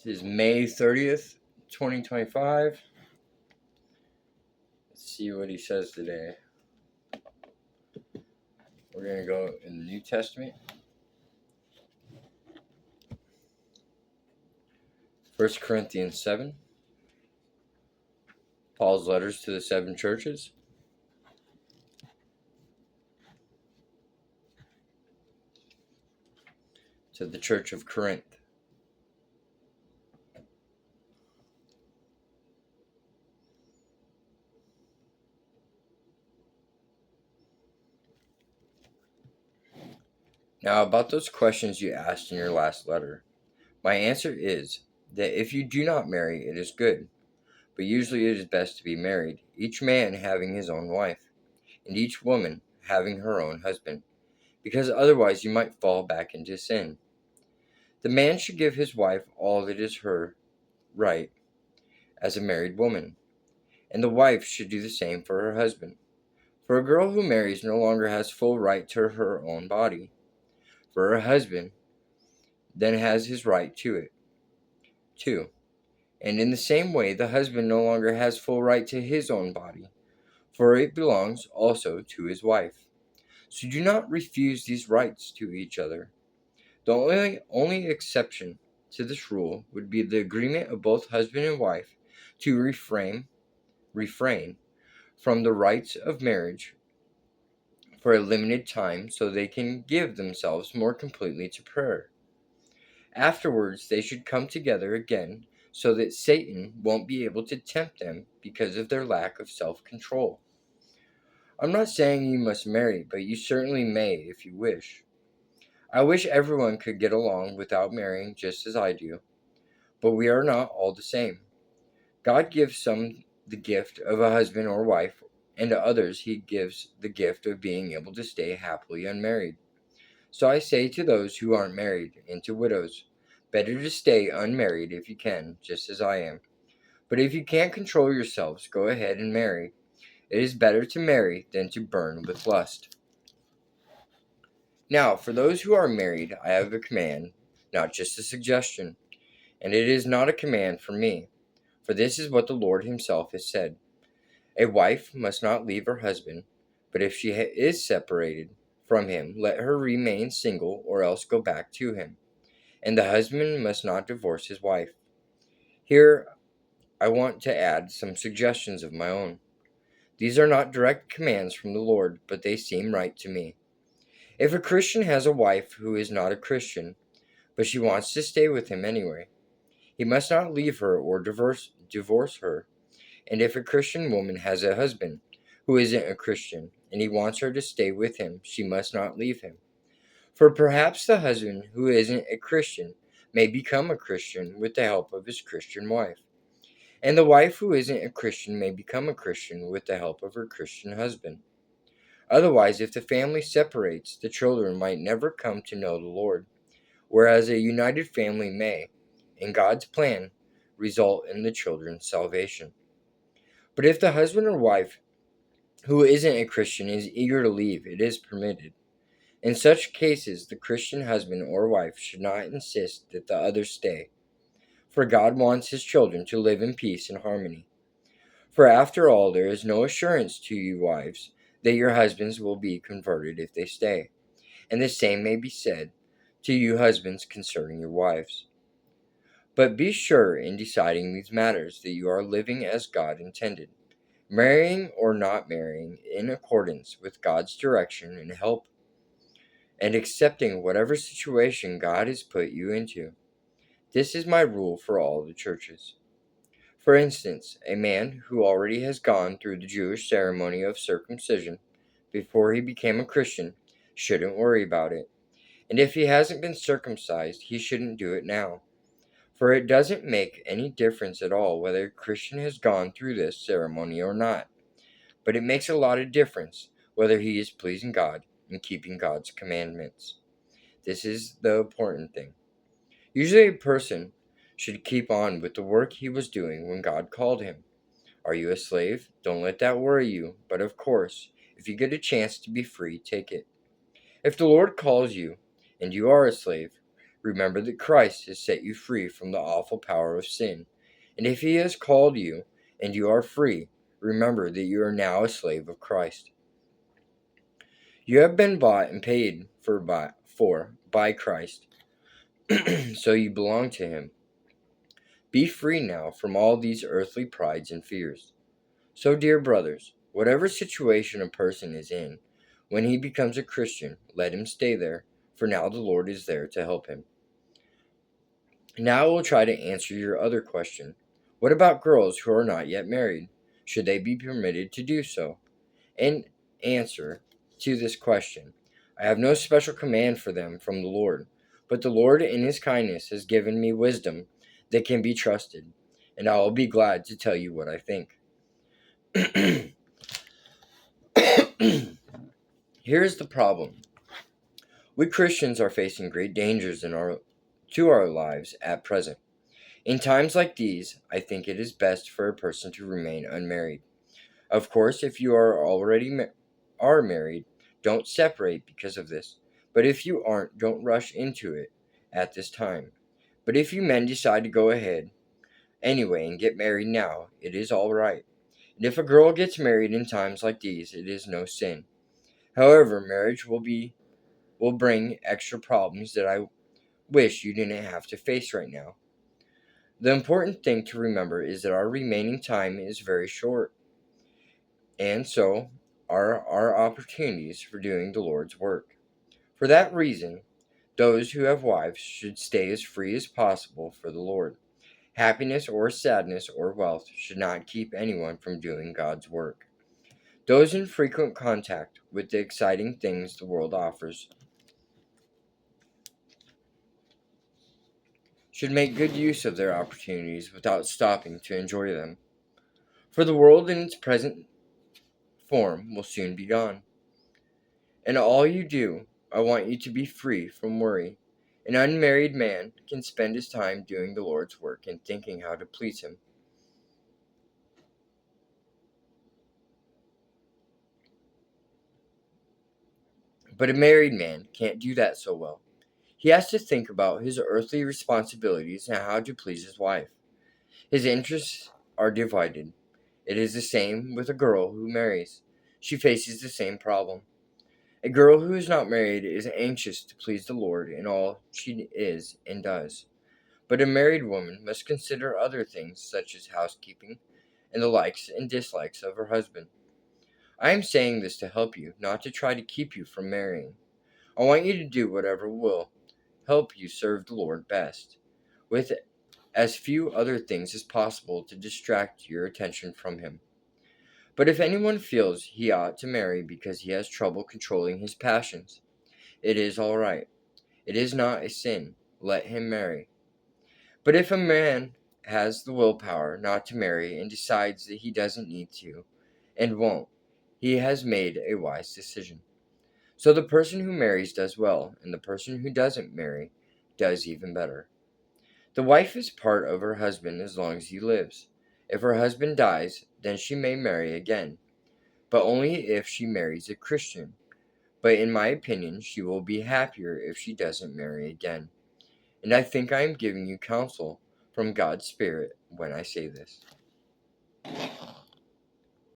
is May 30th, 2025. Let's see what he says today. We're going to go in the New Testament. 1 Corinthians 7. Paul's letters to the 7 churches. To the church of Corinth. Now, about those questions you asked in your last letter, my answer is that if you do not marry, it is good. But usually it is best to be married, each man having his own wife, and each woman having her own husband, because otherwise you might fall back into sin. The man should give his wife all that is her right as a married woman, and the wife should do the same for her husband. For a girl who marries no longer has full right to her own body, for her husband then has his right to it, too. And in the same way, the husband no longer has full right to his own body, for it belongs also to his wife. So do not refuse these rights to each other. The only exception to this rule would be the agreement of both husband and wife to refrain from the rites of marriage for a limited time so they can give themselves more completely to prayer. Afterwards, they should come together again so that Satan won't be able to tempt them because of their lack of self-control. I'm not saying you must marry, but you certainly may if you wish. I wish everyone could get along without marrying just as I do, but we are not all the same. God gives some the gift of a husband or wife, and to others he gives the gift of being able to stay happily unmarried. So I say to those who aren't married and to widows, better to stay unmarried if you can, just as I am. But if you can't control yourselves, go ahead and marry. It is better to marry than to burn with lust. Now, for those who are married, I have a command, not just a suggestion. And it is not a command from me, for this is what the Lord himself has said. A wife must not leave her husband, but if she is separated from him, let her remain single or else go back to him. And the husband must not divorce his wife. Here, I want to add some suggestions of my own. These are not direct commands from the Lord, but they seem right to me. If a Christian has a wife who is not a Christian, but she wants to stay with him anyway, he must not leave her or divorce her. And if a Christian woman has a husband who isn't a Christian, and he wants her to stay with him, she must not leave him. For perhaps the husband who isn't a Christian may become a Christian with the help of his Christian wife. And the wife who isn't a Christian may become a Christian with the help of her Christian husband. Otherwise, if the family separates, the children might never come to know the Lord, whereas a united family may, in God's plan, result in the children's salvation. But if the husband or wife who isn't a Christian is eager to leave, it is permitted. In such cases, the Christian husband or wife should not insist that the others stay, for God wants his children to live in peace and harmony. For after all, there is no assurance to you wives that your husbands will be converted if they stay, and the same may be said to you husbands concerning your wives. But be sure in deciding these matters that you are living as God intended, marrying or not marrying in accordance with God's direction and help, and accepting whatever situation God has put you into. This is my rule for all the churches. For instance, a man who already has gone through the Jewish ceremony of circumcision before he became a Christian shouldn't worry about it. And if he hasn't been circumcised, he shouldn't do it now. For it doesn't make any difference at all whether a Christian has gone through this ceremony or not. But it makes a lot of difference whether he is pleasing God and keeping God's commandments. This is the important thing. Usually a person should keep on with the work he was doing when God called him. Are you a slave? Don't let that worry you, but of course, if you get a chance to be free, take it. If the Lord calls you and you are a slave, Remember that Christ has set you free from the awful power of sin. And if he has called you and you are free, remember that you are now a slave of Christ. You have been bought and paid for by Christ, so you belong to him. Be free now from all these earthly prides and fears. So, dear brothers, whatever situation a person is in, when he becomes a Christian, let him stay there, for now the Lord is there to help him. Now I will try to answer your other question. What about girls who are not yet married? Should they be permitted to do so? In answer to this question, I have no special command for them from the Lord, but the Lord in his kindness has given me wisdom that can be trusted, and I will be glad to tell you what I think. Here's the problem. We Christians are facing great dangers to our lives at present. In times like these, I think it is best for a person to remain unmarried. Of course, if you are already are married, don't separate because of this. But if you aren't, don't rush into it at this time. But if you men decide to go ahead anyway and get married now, it is all right. And if a girl gets married in times like these, it is no sin. However, marriage will bring extra problems that I wish you didn't have to face right now. The important thing to remember is that our remaining time is very short, and so are our opportunities for doing the Lord's work. For that reason, those who have wives should stay as free as possible for the Lord. Happiness or sadness or wealth should not keep anyone from doing God's work. Those in frequent contact with the exciting things the world offers should make good use of their opportunities without stopping to enjoy them. For the world in its present form will soon be gone. In all you do, I want you to be free from worry. An unmarried man can spend his time doing the Lord's work and thinking how to please him. But a married man can't do that so well. He has to think about his earthly responsibilities and how to please his wife. His interests are divided. It is the same with a girl who marries. She faces the same problem. A girl who is not married is anxious to please the Lord in all she is and does. But a married woman must consider other things such as housekeeping and the likes and dislikes of her husband. I am saying this to help you, not to try to keep you from marrying. I want you to do whatever will help you serve the Lord best, with as few other things as possible to distract your attention from Him. But if anyone feels he ought to marry because he has trouble controlling his passions, it is all right. It is not a sin. Let him marry. But if a man has the willpower not to marry and decides that he doesn't need to and won't, he has made a wise decision. So the person who marries does well, and the person who doesn't marry does even better. The wife is part of her husband as long as he lives. If her husband dies, then she may marry again, but only if she marries a Christian. But in my opinion, she will be happier if she doesn't marry again. And I think I am giving you counsel from God's Spirit when I say this.